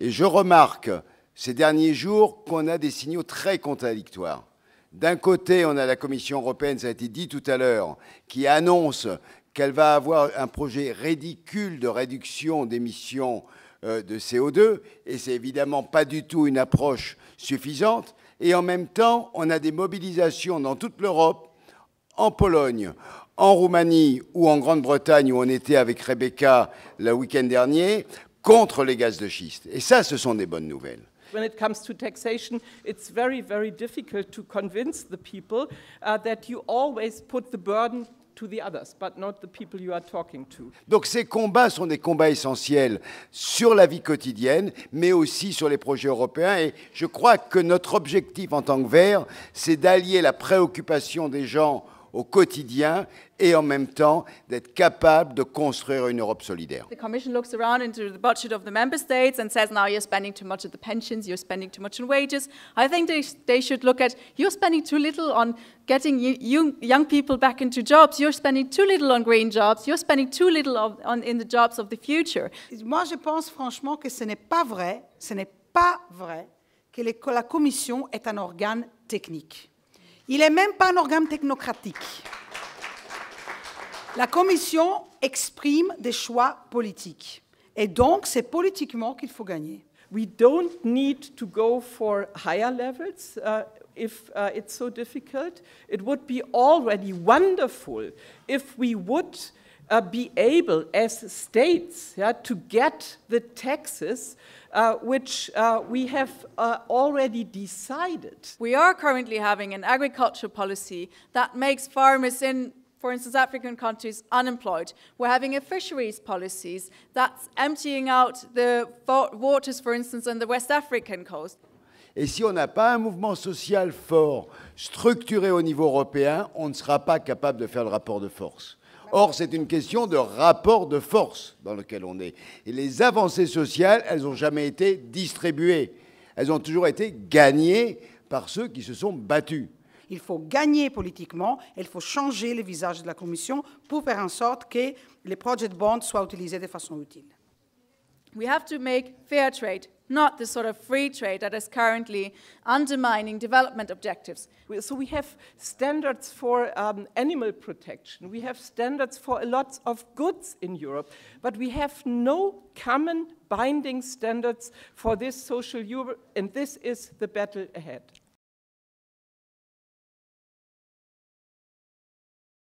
Et je remarque ces derniers jours qu'on a des signaux très contradictoires. D'un côté, on a la Commission européenne, ça a été dit tout à l'heure, qui annonce qu'elle va avoir un projet ridicule de réduction d'émissions de CO2, et c'est évidemment pas du tout une approche suffisante. Et en même temps, on a des mobilisations dans toute l'Europe, en Pologne, en Roumanie ou en Grande-Bretagne, où on était avec Rebecca le week-end dernier, contre les gaz de schiste. Et ça, ce sont des bonnes nouvelles. When it comes to taxation, it's very, very difficult to convince the people that you always put the burden to the others, but not the people you are talking to. Donc ces combats sont des combats essentiels sur la vie quotidienne, mais aussi sur les projets européens. Et je crois que notre objectif en tant que Verts, c'est d'allier la préoccupation des gens au quotidien et en même temps d'être capable de construire une Europe solidaire. The Commission looks around into the budget of the member states and says, now you're spending too much on the pensions, you're spending too much on wages. I think they should look at, you're spending too little on getting young people back into jobs, you're spending too little on green jobs, you're spending too little in the jobs of the future. Moi, je pense franchement que ce n'est pas vrai que la Commission est un organe technique. Il n'est même pas un organe technocratique. La Commission exprime des choix politiques. Et donc, c'est politiquement qu'il faut gagner. We don't need to go for higher levels if it's so difficult. It would be already wonderful if we would be able, as states, to get the taxes which we have already decided. We are currently having an agricultural policy that makes farmers in, for instance, African countries unemployed. We're having a fisheries policies that's emptying out the waters, for instance, on the West African coast. Et si on n'a pas un mouvement social fort, structuré au niveau européen, on ne sera pas capable de faire le rapport de force. Or, c'est une question de rapport de force dans lequel on est. Et les avancées sociales, elles n'ont jamais été distribuées. Elles ont toujours été gagnées par ceux qui se sont battus. Il faut gagner politiquement, il faut changer le visage de la Commission pour faire en sorte que les project bonds soient utilisés de façon utile. We have to make fair trade, not the sort of free trade that is currently undermining development objectives. So we have standards for animal protection. We have standards for a lot of goods in Europe, but we have no common binding standards for this social Europe, and this is the battle ahead.